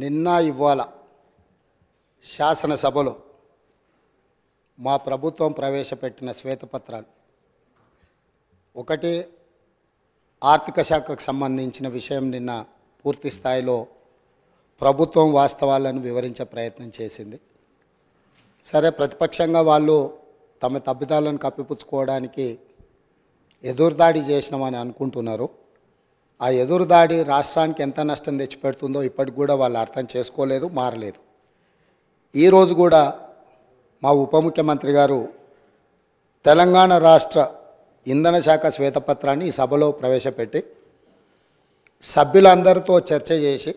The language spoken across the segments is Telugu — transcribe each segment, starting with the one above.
నిన్న ఇవాళ శాసనసభలో మా ప్రభుత్వం ప్రవేశపెట్టిన శ్వేతపత్రాలు ఒకటి ఆర్థిక శాఖకు సంబంధించిన విషయం నిన్న పూర్తి స్థాయిలో ప్రభుత్వం వాస్తవాలను వివరించే ప్రయత్నం చేసింది. సరే, ప్రతిపక్షంగా వాళ్ళు తమ తప్పిదాలను కప్పిపుచ్చుకోవడానికి ఎదురుదాడి చేసినామని అనుకుంటున్నారు. ఆ ఎదురుదాడి రాష్ట్రానికి ఎంత నష్టం తెచ్చిపెడుతుందో ఇప్పటికి కూడా వాళ్ళు అర్థం చేసుకోలేదు, మారలేదు. ఈరోజు కూడా మా ఉప ముఖ్యమంత్రి గారు తెలంగాణ రాష్ట్ర ఇంధన శాఖ శ్వేతపత్రాన్ని ఈ సభలో ప్రవేశపెట్టి సభ్యులందరితో చర్చ చేసి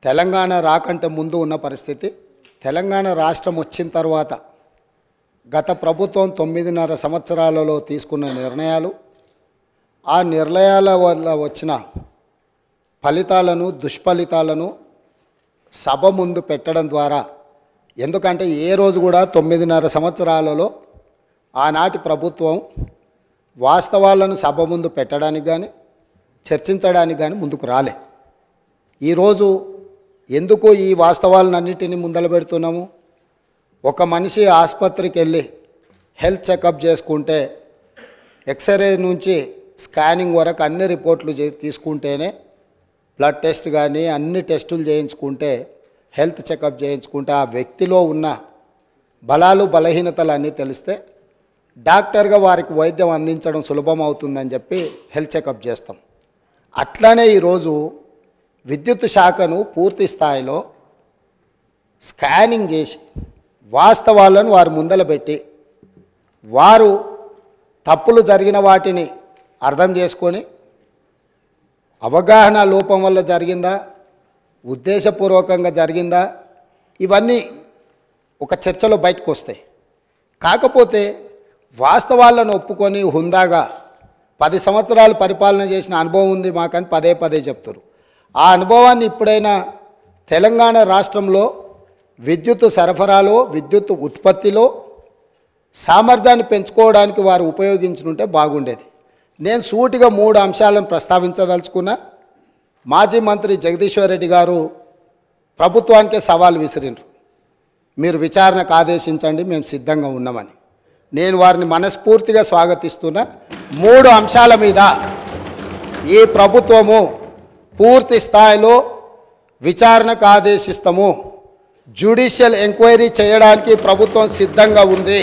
తెలంగాణ రాకంటే ముందు ఉన్న పరిస్థితి, తెలంగాణ రాష్ట్రం వచ్చిన తర్వాత గత ప్రభుత్వం 9.5 సంవత్సరాలలో తీసుకున్న నిర్ణయాలు, ఆ నిర్ణయాల వల్ల వచ్చిన ఫలితాలను, దుష్ఫలితాలను సభ ముందు పెట్టడం ద్వారా, ఎందుకంటే ఏ రోజు కూడా 9.5 సంవత్సరాలలో ఆనాటి ప్రభుత్వం వాస్తవాలను సభ ముందు పెట్టడానికి కానీ చర్చించడానికి కానీ ముందుకు రాలే. ఈరోజు ఎందుకు ఈ వాస్తవాలన్నింటినీ ముందల పెడుతున్నాము? ఒక మనిషి ఆసుపత్రికి వెళ్ళి హెల్త్ చెకప్ చేసుకుంటే ఎక్స్రే నుంచి స్కానింగ్ వరకు అన్ని రిపోర్ట్లు తీసుకుంటేనే, బ్లడ్ టెస్ట్ కానీ అన్ని టెస్టులు చేయించుకుంటే, హెల్త్ చెకప్ చేయించుకుంటే ఆ వ్యక్తిలో ఉన్న బలాలు బలహీనతలు అన్నీ తెలిస్తే డాక్టర్గా వారికి వైద్యం అందించడం సులభం అవుతుందని చెప్పి హెల్త్ చెకప్ చేస్తాం. అట్లానే ఈరోజు విద్యుత్ శాఖను పూర్తి స్థాయిలో స్కానింగ్ చేసి వాస్తవాలను వారు ముందల పెట్టి, వారు తప్పులు జరిగిన వాటిని అర్థం చేసుకొని అవగాహన లోపం వల్ల జరిగిందా, ఉద్దేశపూర్వకంగా జరిగిందా, ఇవన్నీ ఒక చర్చలో బయటకు వస్తాయి. కాకపోతే వాస్తవాలను ఒప్పుకొని హుందాగా 10 సంవత్సరాలు పరిపాలన చేసిన అనుభవం ఉంది మాకని పదే పదే చెప్తారు. ఆ అనుభవాన్ని ఇప్పుడైనా తెలంగాణ రాష్ట్రంలో విద్యుత్ సరఫరాలో, విద్యుత్ ఉత్పత్తిలో సామర్థ్యాన్ని పెంచుకోవడానికి వారు ఉపయోగించుకుంటే బాగుండేది. నేను సూటిగా 3 అంశాలను ప్రస్తావించదలుచుకున్నా. మాజీ మంత్రి జగదీశ్వర్ రెడ్డి గారు ప్రభుత్వానికే సవాల్ విసిరిండ్రు, మీరు విచారణకు ఆదేశించండి, మేము సిద్ధంగా ఉన్నామని. నేను వారిని మనస్ఫూర్తిగా స్వాగతిస్తున్నా. 3 అంశాల మీద ఈ ప్రభుత్వము పూర్తి స్థాయిలో విచారణకు ఆదేశిస్తాము, జ్యుడిషియల్ ఎంక్వైరీ చేయడానికి ప్రభుత్వం సిద్ధంగా ఉంది.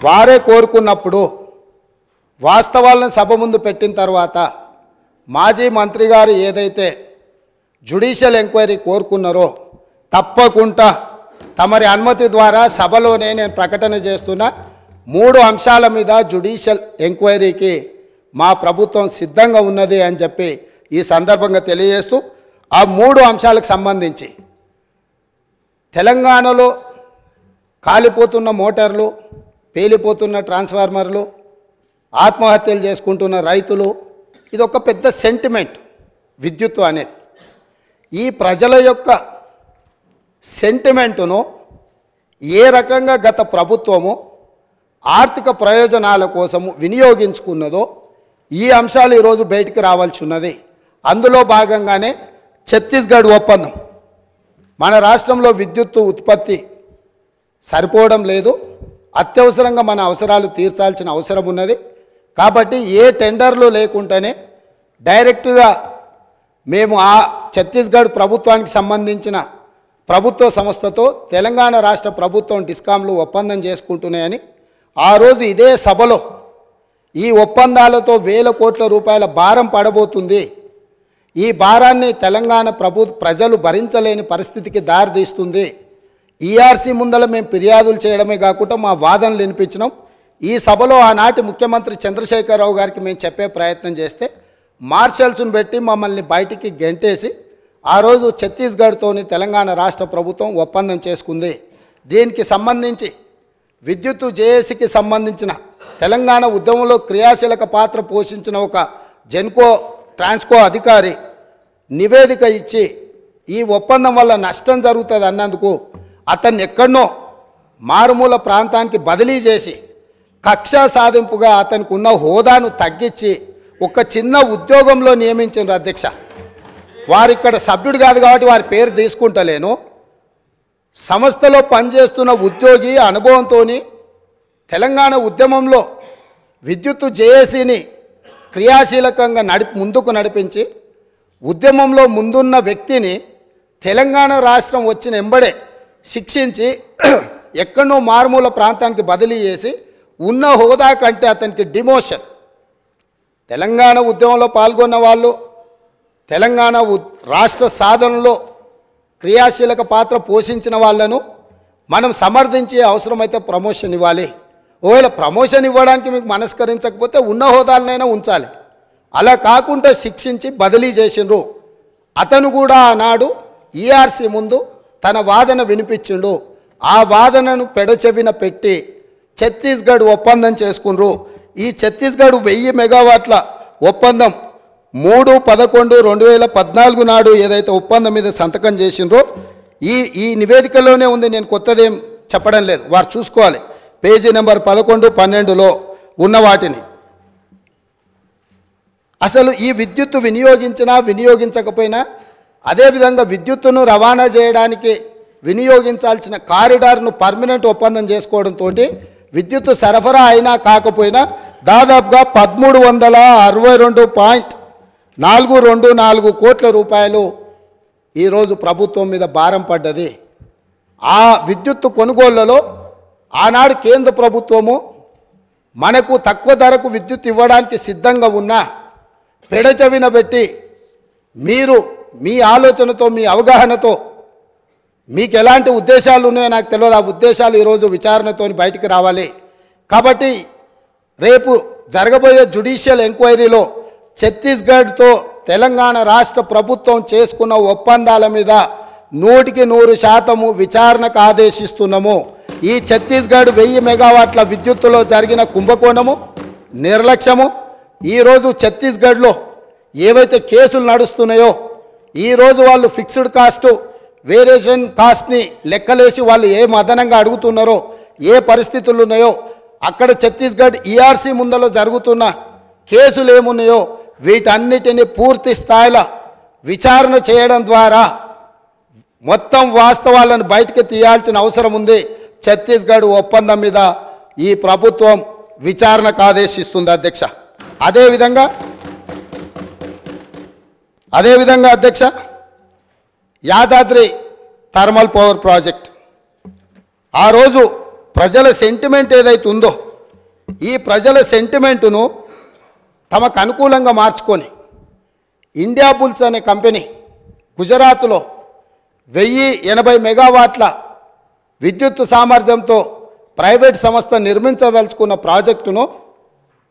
వారే కోరుకున్నప్పుడు వాస్తవాలను సభ ముందు పెట్టిన తర్వాత మాజీ మంత్రి గారు ఏదైతే జ్యుడిషియల్ ఎంక్వైరీ కోరుకున్నారో తప్పకుండా తమరి అనుమతి ద్వారా సభలోనే నేను ప్రకటన చేస్తున్నా. 3 అంశాల మీద జ్యుడిషియల్ ఎంక్వైరీకి మా ప్రభుత్వం సిద్ధంగా ఉన్నది అని చెప్పి ఈ సందర్భంగా తెలియజేస్తూ, ఆ 3 అంశాలకు సంబంధించి తెలంగాణలో కాలిపోతున్న మోటార్లు, పేలిపోతున్న ట్రాన్స్ఫార్మర్లు, ఆత్మహత్యలు చేసుకుంటున్న రైతులు, ఇది ఒక పెద్ద సెంటిమెంట్ విద్యుత్తు అనేది. ఈ ప్రజల యొక్క సెంటిమెంటును ఏ రకంగా గత ప్రభుత్వము ఆర్థిక ప్రయోజనాల కోసము వినియోగించుకున్నదో ఈ అంశాలు ఈరోజు బయటికి రావాల్సి ఉన్నది. అందులో భాగంగానే ఛత్తీస్గఢ్ ఒప్పందం. మన రాష్ట్రంలో విద్యుత్తు ఉత్పత్తి సరిపోవడం లేదు, అత్యవసరంగా మన అవసరాలు తీర్చాల్సిన అవసరం ఉన్నది. కాబట్టి ఏ టెండర్లు లేకుండానే డైరెక్ట్గా మేము ఆ ఛత్తీస్గఢ్ ప్రభుత్వానికి సంబంధించిన ప్రభుత్వ సంస్థతో తెలంగాణ రాష్ట్ర ప్రభుత్వం డిస్కామ్లు ఒప్పందం చేసుకుంటున్నాయని ఆ రోజు ఇదే సభలో ఈ ఒప్పందాలతో వేల కోట్ల రూపాయల భారం పడబోతుంది, ఈ భారాన్ని తెలంగాణ ప్రజలు భరించలేని పరిస్థితికి దారితీస్తుంది, ఈఆర్సీ ముందల మేము ఫిర్యాదులు చేయడమే కాకుండా మా వాదనలు వినిపించినాం. ఈ సభలో ఆనాటి ముఖ్యమంత్రి చంద్రశేఖరరావు గారికి మేము చెప్పే ప్రయత్నం చేస్తే మార్షల్స్ను పెట్టి మమ్మల్ని బయటికి గెంటేసి ఆ రోజు ఛత్తీస్గఢ్తోని తెలంగాణ రాష్ట్ర ప్రభుత్వం ఒప్పందం చేసుకుంది. దీనికి సంబంధించి విద్యుత్తు జేఏసీకి సంబంధించిన తెలంగాణ ఉద్యమంలో క్రియాశీలక పాత్ర పోషించిన ఒక జెన్కో ట్రాన్స్కో అధికారి నివేదిక ఇచ్చి ఈ ఒప్పందం వల్ల నష్టం జరుగుతుంది అన్నందుకు అతన్ని ఎక్కడనో మారుమూల ప్రాంతానికి బదిలీ చేసి కక్ష సాధింపుగా అతనికి ఉన్న హోదాను తగ్గించి ఒక చిన్న ఉద్యోగంలో నియమించారు అధ్యక్ష. వారు ఇక్కడ సభ్యుడు కాదు కాబట్టి వారి పేరు తీసుకుంటలేను. సంస్థలో పనిచేస్తున్న ఉద్యోగి అనుభవంతో తెలంగాణ ఉద్యమంలో విద్యుత్తు జేఏసీని క్రియాశీలకంగా ముందుకు నడిపించి ఉద్యమంలో ముందున్న వ్యక్తిని తెలంగాణ రాష్ట్రం వచ్చిన ఎంబడే శిక్షించి ఎక్కడో మారుమూల ప్రాంతానికి బదిలీ చేసి ఉన్న హోదా కంటే అతనికి డిమోషన్. తెలంగాణ ఉద్యమంలో పాల్గొన్న వాళ్ళు తెలంగాణ రాష్ట్ర సాధనలో క్రియాశీలక పాత్ర పోషించిన వాళ్ళను మనం సమర్థించే అవసరమైతే ప్రమోషన్ ఇవ్వాలి. ఒకవేళ ప్రమోషన్ ఇవ్వడానికి మీకు మనస్కరించకపోతే ఉన్న హోదాలనైనా ఉంచాలి. అలా కాకుండా శిక్షించి బదిలీ చేసిండ్రు. అతను కూడా ఆనాడు ఈఆర్సీ ముందు తన వాదన వినిపించిండు. ఆ వాదనను పెడచెవిన పెట్టి ఛత్తీస్గఢ్ ఒప్పందం చేసుకున్నారు. ఈ ఛత్తీస్గఢ్ 1000 మెగావాట్ల ఒప్పందం 3/11/2014 నాడు ఏదైతే ఒప్పందం మీద సంతకం చేసిండ్రో ఈ నివేదికలోనే ఉంది. నేను కొత్తదేం చెప్పడం లేదు, వారు చూసుకోవాలి. పేజీ నెంబర్ 11, 12లో ఉన్న వాటిని. అసలు ఈ విద్యుత్తు వినియోగించినా వినియోగించకపోయినా అదేవిధంగా విద్యుత్తును రవాణా చేయడానికి వినియోగించాల్సిన కారిడార్ను పర్మనెంట్ ఒప్పందం చేసుకోవడంతో విద్యుత్తు సరఫరా అయినా కాకపోయినా దాదాపుగా 1362.424 కోట్ల రూపాయలు ఈరోజు ప్రభుత్వం మీద భారం పడ్డది. ఆ విద్యుత్తు కొనుగోళ్లలో ఆనాడు కేంద్ర ప్రభుత్వము మనకు తక్కువ ధరకు విద్యుత్ ఇవ్వడానికి సిద్ధంగా ఉన్నా పెడచెవిన పెట్టి మీరు మీ ఆలోచనతో మీ అవగాహనతో మీకు ఎలాంటి ఉద్దేశాలు ఉన్నాయో నాకు తెలియదు. ఆ ఉద్దేశాలు ఈరోజు విచారణతో బయటికి రావాలి. కాబట్టి రేపు జరగబోయే జ్యుడిషియల్ ఎంక్వైరీలో ఛత్తీస్గఢ్తో తెలంగాణ రాష్ట్ర ప్రభుత్వం చేసుకున్న ఒప్పందాల మీద 100% విచారణకు ఆదేశిస్తున్నాము. ఈ ఛత్తీస్గఢ్ 1000 మెగావాట్ల విద్యుత్తులో జరిగిన కుంభకోణము, నిర్లక్ష్యము, ఈరోజు ఛత్తీస్గఢ్లో ఏవైతే కేసులు నడుస్తున్నాయో ఈరోజు వాళ్ళు ఫిక్స్డ్ కాస్టు వేరియేషన్ కాస్ట్ని లెక్కలేసి వాళ్ళు ఏ అదనంగా అడుగుతున్నారో ఏ పరిస్థితులు ఉన్నాయో అక్కడ ఛత్తీస్గఢ్ ఈఆర్సీ ముందలో జరుగుతున్న కేసులు ఏమున్నాయో వీటన్నిటిని పూర్తి స్థాయిలో విచారణ చేయడం ద్వారా మొత్తం వాస్తవాలను బయటకు తీయాల్సిన అవసరం ఉంది. ఛత్తీస్గఢ్ ఒప్పందం మీద ఈ ప్రభుత్వం విచారణకు ఆదేశిస్తుంది అధ్యక్ష. అదేవిధంగా అధ్యక్ష, యాదాద్రి థర్మల్ పవర్ ప్రాజెక్ట్ ఆ రోజు ప్రజల సెంటిమెంట్ ఏదైతే ఉందో ఈ ప్రజల సెంటిమెంటును తమకు అనుకూలంగా మార్చుకొని ఇండియా బుల్స్ అనే కంపెనీ గుజరాత్లో 1080 మెగావాట్ల విద్యుత్ సామర్థ్యంతో ప్రైవేట్ సంస్థ నిర్మించదలుచుకున్న ప్రాజెక్టును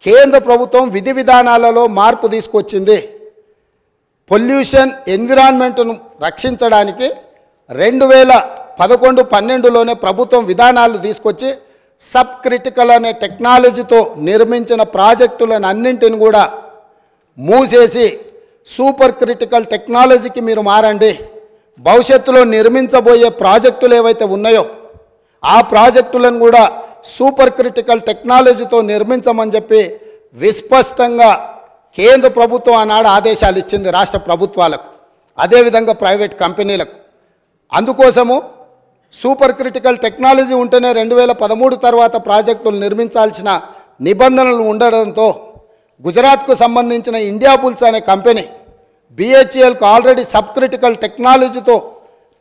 కేంద్ర ప్రభుత్వం విధి విధానాలలో మార్పు తీసుకొచ్చింది. పొల్యూషన్ ఎన్విరాన్మెంట్ను రక్షించడానికి 2011-12లోనే ప్రభుత్వం విధానాలు తీసుకొచ్చి సబ్ క్రిటికల్ అనే టెక్నాలజీతో నిర్మించిన ప్రాజెక్టులను అన్నింటిని కూడా మూసేసి సూపర్ క్రిటికల్ టెక్నాలజీకి మీరు మారండి, భవిష్యత్తులో నిర్మించబోయే ప్రాజెక్టులు ఏవైతే ఉన్నాయో ఆ ప్రాజెక్టులను కూడా సూపర్ క్రిటికల్ టెక్నాలజీతో నిర్మించమని చెప్పి విస్పష్టంగా కేంద్ర ప్రభుత్వం ఆనాడు ఆదేశాలు ఇచ్చింది రాష్ట్ర ప్రభుత్వాలకు, అదేవిధంగా ప్రైవేట్ కంపెనీలకు. అందుకోసము సూపర్ క్రిటికల్ టెక్నాలజీ ఉంటేనే 2013 తర్వాత ప్రాజెక్టులు నిర్మించాల్సిన నిబంధనలు ఉండడంతో గుజరాత్కు సంబంధించిన ఇండియా బుల్స్ అనే కంపెనీ BHELకు ఆల్రెడీ సబ్ క్రిటికల్ టెక్నాలజీతో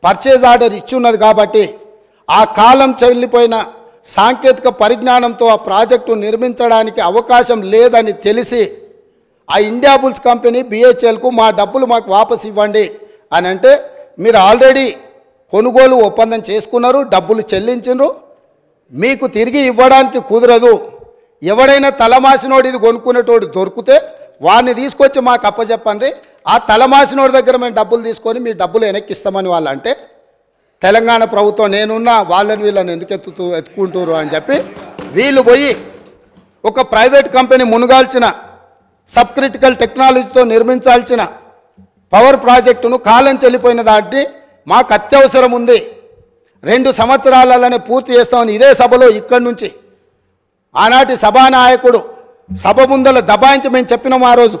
పర్చేజ్ ఆర్డర్ ఇచ్చున్నది కాబట్టి ఆ కాలం చెల్లిపోయిన సాంకేతిక పరిజ్ఞానంతో ఆ ప్రాజెక్టు నిర్మించడానికి అవకాశం లేదని తెలిసి ఆ ఇండియా బుల్స్ కంపెనీ BHELకు మా డబ్బులు మాకు వాపసు ఇవ్వండి అని అంటే, మీరు ఆల్రెడీ కొనుగోలు ఒప్పందం చేసుకున్నారు, డబ్బులు చెల్లించారు, మీకు తిరిగి ఇవ్వడానికి కుదరదు. ఎవడైనా తలమాసినోడు ఇది కొనుక్కునేటోడు దొరికితే వాడిని తీసుకొచ్చి మాకు అప్పచెప్పండి, ఆ తలమాసినోడి దగ్గర మేము డబ్బులు తీసుకొని మీ డబ్బులు వెనక్కిస్తామని వాళ్ళు అంటే, తెలంగాణ ప్రభుత్వం నేనున్నా వాళ్ళని వీళ్ళని ఎందుకు ఎత్తుకుంటారు అని చెప్పి వీళ్ళు పోయి ఒక ప్రైవేట్ కంపెనీ మునుగాల్చిన సబ్ క్రిటికల్ టెక్నాలజీతో నిర్మించాల్సిన పవర్ ప్రాజెక్టును కాలం చెల్లిపోయిన దాన్ని మాకు అత్యవసరం ఉంది, 2 సంవత్సరాలనే పూర్తి చేస్తామని ఇదే సభలో ఇక్కడి నుంచి ఆనాటి సభానాయకుడు సభ ముందల దబాయించి మేము చెప్పినాము. ఆ రోజు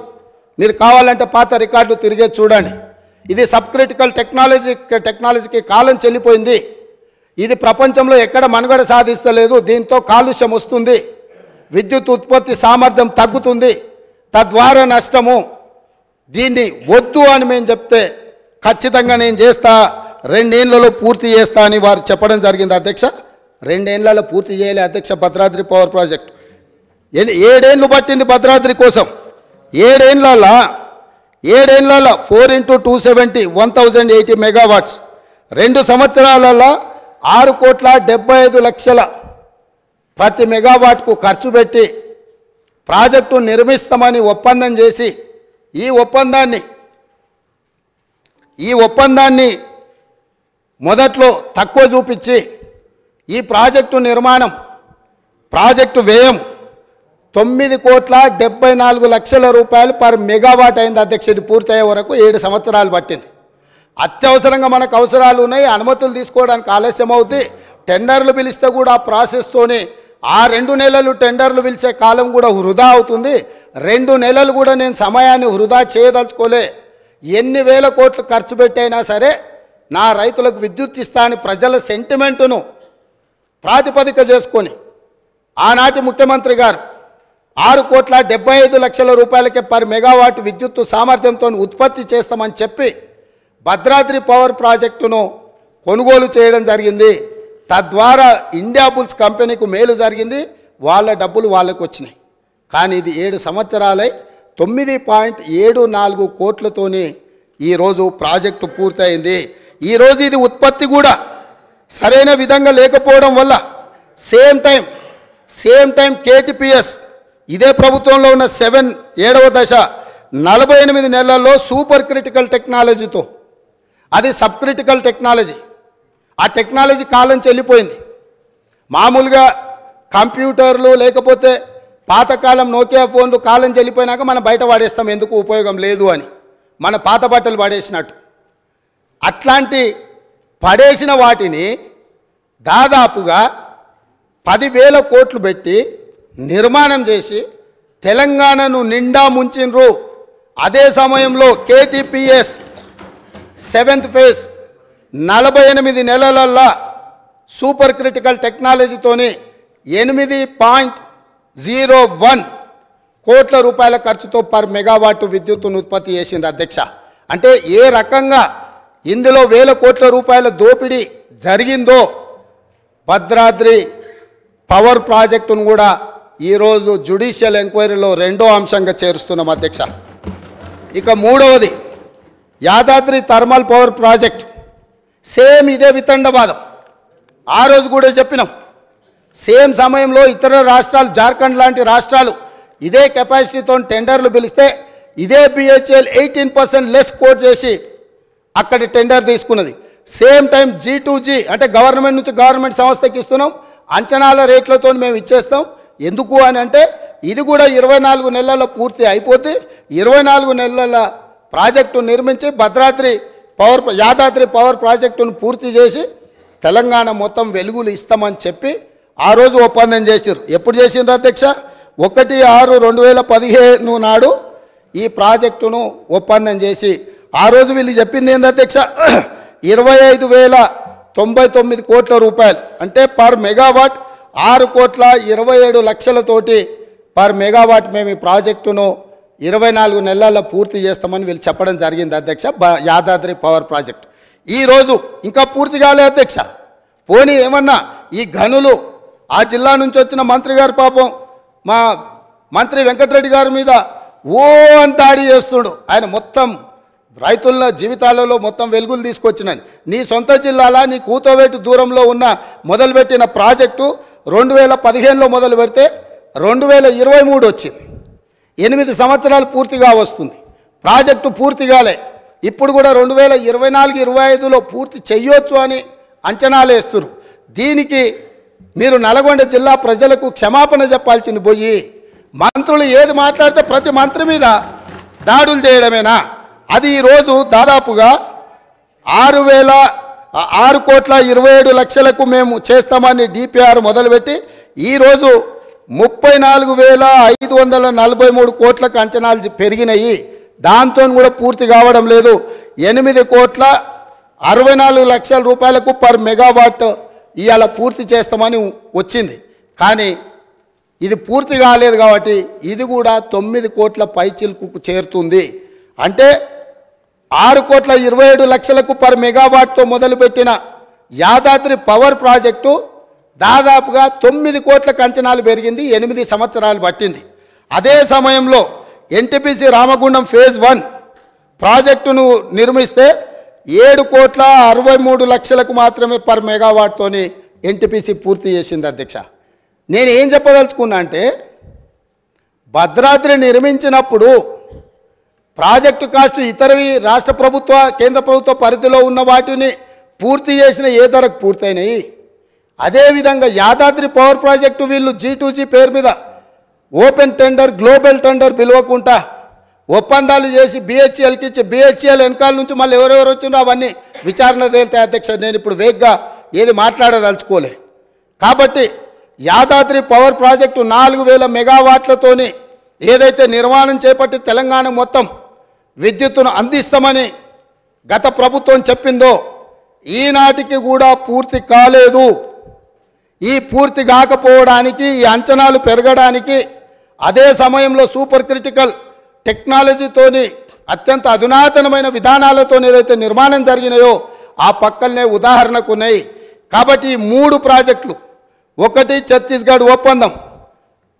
మీరు కావాలంటే పాత రికార్డులు తిరిగే చూడండి. ఇది సబ్ క్రిటికల్ టెక్నాలజీకి కాలం చెల్లిపోయింది. ఇది ప్రపంచంలో ఎక్కడ మనుగడ సాధిస్తలేదు. దీంతో కాలుష్యం వస్తుంది, విద్యుత్ ఉత్పత్తి సామర్థ్యం తగ్గుతుంది, తద్వారా నష్టము. దీన్ని వద్దు అని మేము చెప్తే ఖచ్చితంగా నేను చేస్తా, 2 ఏళ్లలో పూర్తి చేస్తా అని వారు చెప్పడం జరిగింది అధ్యక్ష. 2 ఏళ్లలో పూర్తి చేయలే అధ్యక్ష. భద్రాద్రి పవర్ ప్రాజెక్ట్ 7 ఏళ్ళు పట్టింది భద్రాద్రి కోసం. 7 ఏళ్లలో 4 × 270 1080 మెగావాట్స్. 2 సంవత్సరాలలో 6,75,00,000 ప్రతి మెగావాట్కు ఖర్చు పెట్టి ప్రాజెక్టు నిర్మిస్తామని ఒప్పందం చేసి ఈ ఒప్పందాన్ని మొదట్లో తక్కువ చూపించి ఈ ప్రాజెక్టు నిర్మాణం, ప్రాజెక్టు వ్యయం 9,74,00,000 రూపాయలు పర్ మెగావాట్ అయింది అధ్యక్ష. ఇది పూర్తయ్యే వరకు 7 సంవత్సరాలు పట్టింది. అత్యవసరంగా మనకు అవసరాలు ఉన్నాయి, అనుమతులు తీసుకోవడానికి ఆలస్యం అవుతుంది. టెండర్లు పిలిస్తే కూడా ఆ ప్రాసెస్తోనే ఆ 2 నెలలు టెండర్లు పిలిచే కాలం కూడా వృధా అవుతుంది. 2 నెలలు కూడా నేను సమయాన్ని వృధా చేయదలుచుకోలే. ఎన్ని వేల కోట్లు ఖర్చు పెట్టైనా సరే నా రైతులకు విద్యుత్ ఇస్తా అని ప్రజల సెంటిమెంటును ప్రాతిపదిక చేసుకొని ఆనాటి ముఖ్యమంత్రి గారు 6,75,00,000 రూపాయలకే పర్ మెగావాట్ విద్యుత్తు సామర్థ్యంతో ఉత్పత్తి చేస్తామని చెప్పి భద్రాద్రి పవర్ ప్రాజెక్టును కొనుగోలు చేయడం జరిగింది. తద్వారా ఇండియా బుల్స్ కంపెనీకు మేలు జరిగింది, వాళ్ళ డబ్బులు వాళ్ళకు వచ్చినాయి. కానీ ఇది 7 సంవత్సరాలై 9.74 కోట్లతోని ఈరోజు ప్రాజెక్టు పూర్తయింది. ఈరోజు ఇది ఉత్పత్తి కూడా సరైన విధంగా లేకపోవడం వల్ల సేమ్ టైం కేటీపీఎస్ ఇదే ప్రభుత్వంలో ఉన్న 7వ దశ 48 నెలల్లో సూపర్ క్రిటికల్ టెక్నాలజీతో, అది సబ్ క్రిటికల్ టెక్నాలజీ, ఆ టెక్నాలజీ కాలం చెల్లిపోయింది. మామూలుగా కంప్యూటర్లు లేకపోతే పాతకాలం నోకియా ఫోన్లు కాలం చెల్లిపోయినాక మనం బయట వాడేస్తాం, ఎందుకు ఉపయోగం లేదు అని, మన పాత బట్టలు పడేసినట్టు. అట్లాంటి పడేసిన వాటిని దాదాపుగా 10,000 కోట్లు పెట్టి నిర్మాణం చేసి తెలంగాణను నిండా ముంచిండ్రు. అదే సమయంలో కేటీపీఎస్ 7th ఫేజ్ 48 నెలలల్లా సూపర్ క్రిటికల్ టెక్నాలజీతోని 8.01 కోట్ల రూపాయల ఖర్చుతో పర్ మెగావాట్ విద్యుత్తును ఉత్పత్తి చేసింది అధ్యక్ష. అంటే ఏ రకంగా ఇందులో 1,000 కోట్ల రూపాయల దోపిడీ జరిగిందో భద్రాద్రి పవర్ ప్రాజెక్టును కూడా ఈరోజు జ్యుడిషియల్ ఎంక్వైరీలో 2వ అంశంగా చేరుస్తున్నాం అధ్యక్ష. ఇక 3వది Yadadri thermal power project. Same ఇదే వితండవాదం. ఆ రోజు కూడా చెప్పినాం. సేమ్ సమయంలో ఇతర రాష్ట్రాలు, జార్ఖండ్ లాంటి రాష్ట్రాలు ఇదే కెపాసిటీతో టెండర్లు పిలిస్తే ఇదే బిహెచ్ఎల్ 18% లెస్ కోట్ చేసి అక్కడి టెండర్ తీసుకున్నది. సేమ్ టైం G2G అంటే గవర్నమెంట్ నుంచి గవర్నమెంట్ సంస్థకి ఇస్తున్నాం, అంచనాల రేట్లతో మేము ఇచ్చేస్తాం. ఎందుకు అని అంటే ఇది కూడా 24 నెలల్లో పూర్తి అయిపోతే 24 నెలల ప్రాజెక్టు నిర్మించి యాదాద్రి పవర్ ప్రాజెక్టును పూర్తి చేసి తెలంగాణ మొత్తం వెలుగులు ఇస్తామని చెప్పి ఆ రోజు ఒప్పందం చేశారు. ఎప్పుడు చేసిండ్రు అధ్యక్ష? 1/6/2015 నాడు ఈ ప్రాజెక్టును ఒప్పందం చేసి ఆ రోజు వీళ్ళు చెప్పింది ఏంది అధ్యక్ష? 25,099 కోట్ల రూపాయలు అంటే పర్ మెగావాట్ 6,27,00,000తోటి పర్ మెగావాట్ మేము ఈ ప్రాజెక్టును 24 నెలల్లో పూర్తి చేస్తామని వీళ్ళు చెప్పడం జరిగింది అధ్యక్ష. యాదాద్రి పవర్ ప్రాజెక్ట్ ఈరోజు ఇంకా పూర్తి కాలే అధ్యక్ష. పోనీ ఏమన్నా ఈ గనులు ఆ జిల్లా నుంచి వచ్చిన మంత్రి గారు పాపం మా మంత్రి వెంకటరెడ్డి గారి మీద ఓ అంత దాడి చేస్తుడు. ఆయన మొత్తం రైతుల జీవితాలలో మొత్తం వెలుగులు తీసుకొచ్చినాను. నీ సొంత జిల్లాలో నీ కూతవేటు దూరంలో ఉన్న మొదలుపెట్టిన ప్రాజెక్టు 2015లో మొదలు పెడితే 2023 వచ్చింది. 8 సంవత్సరాలు పూర్తిగా వస్తుంది. ప్రాజెక్టు పూర్తిగాలే. ఇప్పుడు కూడా 2024-25లో పూర్తి చెయ్యొచ్చు అని అంచనాలు వేస్తున్నారు. దీనికి మీరు నల్గొండ జిల్లా ప్రజలకు క్షమాపణ చెప్పాల్సింది పోయి మంత్రులు ఏది మాట్లాడితే ప్రతి మంత్రి మీద దాడులు చేయడమేనా? అది ఈరోజు దాదాపుగా 6,27,00,000కు మేము చేస్తామని డిపిఆర్ మొదలుపెట్టి ఈరోజు 34,543 కోట్లకు అంచనాలు పెరిగినాయి. దాంతో కూడా పూర్తి కావడం లేదు. 8,64,00,000 పర్ మెగావాట్ ఇవాళ పూర్తి చేస్తామని వచ్చింది. కానీ ఇది పూర్తి కాలేదు కాబట్టి ఇది కూడా 9 కోట్ల పైచిలుకు చేరుతుంది. అంటే 6,27,00,000 పర్ మెగావాట్తో మొదలుపెట్టిన యాదాద్రి పవర్ ప్రాజెక్టు దాదాపుగా 9 కోట్లకు అంచనాలు పెరిగింది. 8 సంవత్సరాలు పట్టింది. అదే సమయంలో ఎన్టీపీసీ రామగుండం ఫేజ్ 1 ప్రాజెక్టును నిర్మిస్తే 7,63,00,000 మాత్రమే పర్ మెగావాట్తోని ఎన్టీపీసీ పూర్తి చేసింది. అధ్యక్ష, నేను ఏం చెప్పదలుచుకున్నా అంటే భద్రాద్రి నిర్మించినప్పుడు ప్రాజెక్టు కాస్ట్ ఇతరవి రాష్ట్ర ప్రభుత్వ కేంద్ర ప్రభుత్వ పరిధిలో ఉన్న వాటిని పూర్తి చేసిన ఏ ధరకు పూర్తయినాయి. అదేవిధంగా యాదాద్రి పవర్ ప్రాజెక్టు వీళ్ళు G2G పేరు మీద ఓపెన్ టెండర్ గ్లోబల్ టెండర్ పిలవకుండా ఒప్పందాలు చేసి BHELకి ఇచ్చి BHEL వెనకాల నుంచి మళ్ళీ ఎవరెవరు వచ్చిందో అవన్నీ విచారణ తేలితే. అధ్యక్ష, నేను ఇప్పుడు వేగ్గా ఏది మాట్లాడదలుచుకోలే. కాబట్టి యాదాద్రి పవర్ ప్రాజెక్టు 4,000 మెగావాట్లతోని ఏదైతే నిర్మాణం చేపట్టి తెలంగాణ మొత్తం విద్యుత్తును అందిస్తామని గత ప్రభుత్వం చెప్పిందో ఈనాటికి కూడా పూర్తి కాలేదు. ఈ పూర్తి కాకపోవడానికి, ఈ అంచనాలు పెరగడానికి, అదే సమయంలో సూపర్ క్రిటికల్ టెక్నాలజీతోని అత్యంత అధునాతనమైన విధానాలతో ఏదైతే నిర్మాణం జరిగినాయో ఆ పక్కనే ఉదాహరణకు ఉన్నాయి. కాబట్టి ఈ 3 ప్రాజెక్టులు, 1 ఛత్తీస్గఢ్ ఒప్పందం,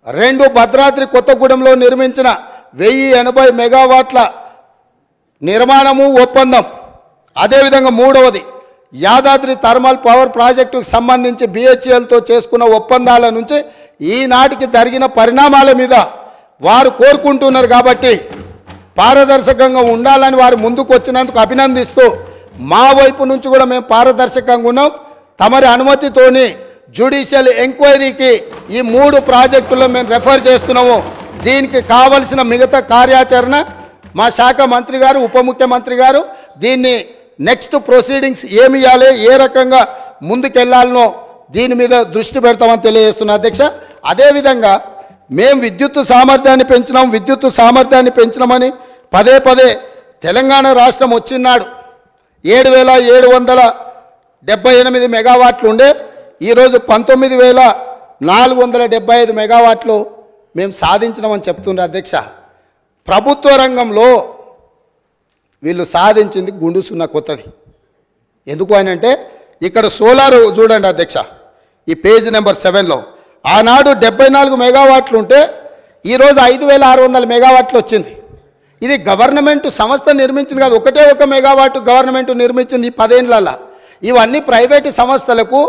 2 భద్రాద్రి కొత్తగూడెంలో నిర్మించిన 1080 మెగావాట్ల నిర్మాణము ఒప్పందం, అదేవిధంగా 3వది యాదాద్రి థర్మల్ పవర్ ప్రాజెక్టుకు సంబంధించి BHELతో చేసుకున్న ఒప్పందాల నుంచి ఈనాటికి జరిగిన పరిణామాల మీద వారు కోరుకుంటున్నారు. కాబట్టి పారదర్శకంగా ఉండాలని వారు ముందుకు వచ్చినందుకు అభినందిస్తూ మా వైపు నుంచి కూడా మేము పారదర్శకంగా ఉన్నాం. తమరి అనుమతితోని జ్యుడిషియల్ ఎంక్వైరీకి ఈ 3 ప్రాజెక్టుల్లో మేము రెఫర్ చేస్తున్నాము. దీనికి కావలసిన మిగతా కార్యాచరణ మా శాఖ మంత్రి గారు, ఉప ముఖ్యమంత్రి గారు దీన్ని నెక్స్ట్ ప్రొసీడింగ్స్ ఏమి ఇవ్వాలి, ఏ రకంగా ముందుకెళ్లాలనో దీని మీద దృష్టి పెడతామని తెలియజేస్తున్నా. అధ్యక్ష, అదేవిధంగా మేము విద్యుత్ సామర్థ్యాన్ని పెంచినామని పదే తెలంగాణ రాష్ట్రం వచ్చినాడు 7,778 మెగావాట్లు ఉండే ఈరోజు 19,475 మెగావాట్లు మేము సాధించినామని చెప్తున్నారు. అధ్యక్ష, ప్రభుత్వ రంగంలో వీళ్ళు సాధించింది గుండు సున్నా కొత్తది. ఎందుకు అని అంటే ఇక్కడ సోలార్ చూడండి అధ్యక్ష, ఈ పేజ్ నెంబర్ 7లో ఆనాడు 74 మెగావాట్లు ఉంటే ఈరోజు 5,600 మెగావాట్లు వచ్చింది. ఇది గవర్నమెంట్ సంస్థ నిర్మించింది కాదు, ఒకటే 1 మెగావాట్ గవర్నమెంట్ నిర్మించింది ఈ 10 ఏళ్లలో. ఇవన్నీ ప్రైవేటు సంస్థలకు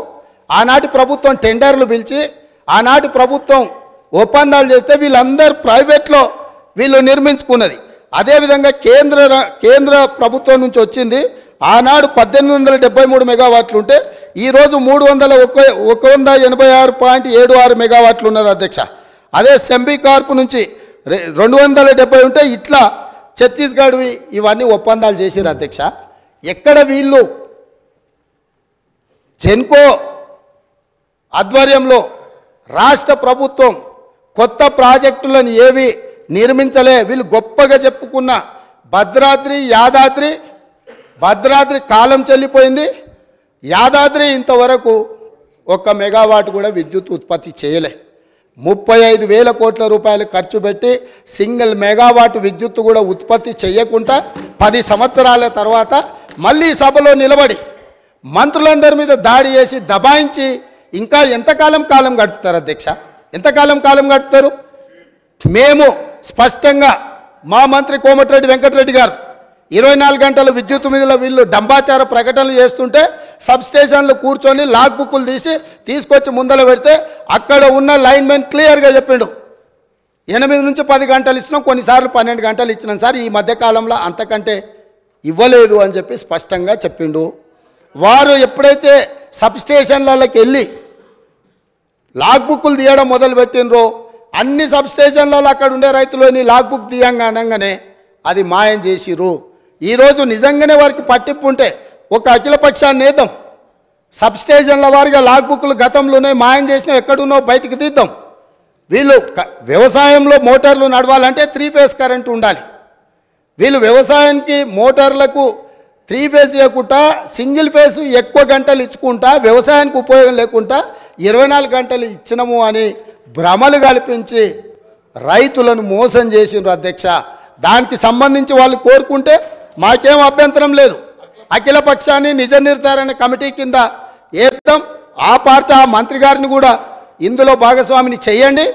ఆనాటి ప్రభుత్వం టెండర్లు పిలిచి ఆనాటి ప్రభుత్వం ఒప్పందాలు చేస్తే వీళ్ళందరూ ప్రైవేట్లో వీళ్ళు నిర్మించుకున్నది. అదేవిధంగా కేంద్ర ప్రభుత్వం నుంచి వచ్చింది ఆనాడు 1,873 మెగావాట్లు ఉంటే ఈరోజు 186.76 మెగావాట్లు ఉన్నది. అధ్యక్ష, అదే సెంబీ కార్పు నుంచి 270 ఉంటే ఇట్లా ఛత్తీస్గఢ్వి ఇవన్నీ ఒప్పందాలు చేశారు. అధ్యక్ష, ఎక్కడ వీళ్ళు జెన్కో ఆధ్వర్యంలో రాష్ట్ర ప్రభుత్వం కొత్త ప్రాజెక్టులను ఏవి నిర్మించలే. వీళ్ళు గొప్పగా చెప్పుకున్న భద్రాద్రి కాలం చెల్లిపోయింది. యాదాద్రి ఇంతవరకు 1 మెగావాట్ కూడా విద్యుత్ ఉత్పత్తి చేయలే. 35,000 కోట్ల రూపాయలు ఖర్చు పెట్టి సింగిల్ మెగావాట్ విద్యుత్ కూడా ఉత్పత్తి చేయకుండా 10 సంవత్సరాల తర్వాత మళ్ళీ సభలో నిలబడి మంత్రులందరి మీద దాడి చేసి దబాయించి ఇంకా ఎంతకాలం గడుపుతారు. అధ్యక్ష, ఎంతకాలం గడుపుతారు? మేము స్పష్టంగా మా మంత్రి కోమటిరెడ్డి వెంకటరెడ్డి గారు 24 గంటల విద్యుత్ మీద వీళ్ళు డంబాచార ప్రకటనలు చేస్తుంటే సబ్స్టేషన్లు కూర్చొని లాగ్ బుక్కులు తీసుకొచ్చి ముందర పెడితే అక్కడ ఉన్న లైన్మెన్ క్లియర్గా చెప్పిండు 8 నుంచి 10 గంటలు ఇచ్చినాం, కొన్నిసార్లు 12 గంటలు ఇచ్చినాం సార్, ఈ మధ్యకాలంలో అంతకంటే ఇవ్వలేదు అని చెప్పి స్పష్టంగా చెప్పిండు. వారు ఎప్పుడైతే సబ్స్టేషన్లకి వెళ్ళి లాగ్ బుక్కులు తీయడం మొదలుపెట్టినరో అన్ని సబ్స్టేషన్లలో అక్కడ ఉండే రైతులని లాగ్ బుక్ తీయంగానే అది మాయం చేసిరు. ఈరోజు నిజంగానే వారికి పట్టింపు ఉంటే ఒక అఖిలపక్షాన్ని వేద్దాం, సబ్స్టేషన్ల వారిగా లాగ్ బుక్లు గతంలోనే మాయం చేసినా ఎక్కడున్నో బయటికి తీద్దాం. వీళ్ళు వ్యవసాయంలో మోటార్లు నడవాలంటే 3 ఫేజ్ కరెంటు ఉండాలి. వీళ్ళు వ్యవసాయానికి మోటార్లకు 3 ఫేజ్ ఇవ్వకుండా సింగిల్ ఫేజ్ ఎక్కువ గంటలు ఇచ్చుకుంటా వ్యవసాయానికి ఉపయోగం లేకుండా 24 గంటలు ఇచ్చినము అని భ్రమలు కల్పించి రైతులను మోసం చేసిండ్రు అధ్యక్ష. దానికి సంబంధించి వాళ్ళు కోరుకుంటే మాకేం అభ్యంతరం లేదు. అఖిల పక్షాన్ని నిజ నిర్ధారణ కమిటీ కింద ఏద్దాం. ఆ పార్టీ ఆ మంత్రి గారిని కూడా ఇందులో భాగస్వామిని చేయండి.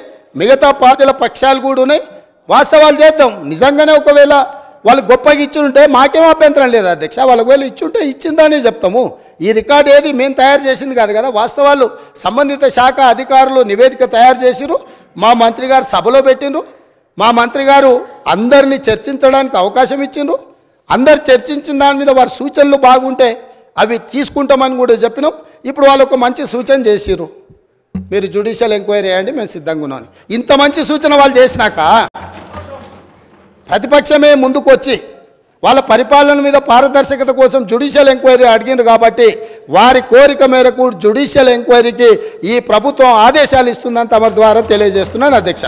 మిగతా పార్టీల పక్షాలు కూడా ఉన్నాయి, వాస్తవాలు చేద్దాం. నిజంగానే ఒకవేళ వాళ్ళు గొప్పగా ఇచ్చుంటే మాకేం అభ్యంతరం లేదు అధ్యక్ష. వాళ్ళకి వేళ ఇచ్చుంటే ఇచ్చిందని చెప్తాము. ఈ రికార్డు ఏది మేము తయారు చేసింది కాదు కదా, వాస్తవాలు సంబంధిత శాఖ అధికారులు నివేదిక తయారు చేసిరు, మా మంత్రి గారు సభలో పెట్టిండ్రు. మా మంత్రి గారు అందరినీ చర్చించడానికి అవకాశం ఇచ్చిండ్రు. అందరు చర్చించిన దాని మీద వారి సూచనలు బాగుంటే అవి తీసుకుంటామని కూడా చెప్పినాం. ఇప్పుడు వాళ్ళు ఒక మంచి సూచన చేసిరు, మీరు జ్యుడిషియల్ ఎంక్వైరీ చేయండి, మేము సిద్ధంగా ఉన్నాం. ఇంత మంచి సూచన వాళ్ళు చేసినాక ప్రతిపక్షమే ముందుకు వచ్చి వాళ్ళ పరిపాలన మీద పారదర్శకత కోసం జ్యుడిషియల్ ఎంక్వైరీ అడిగిండ్రు కాబట్టి వారి కోరిక మేరకు జ్యుడిషియల్ ఎంక్వైరీకి ఈ ప్రభుత్వం ఆదేశాలు ఇస్తుందని తమ ద్వారా తెలియజేస్తున్నాను అధ్యక్ష.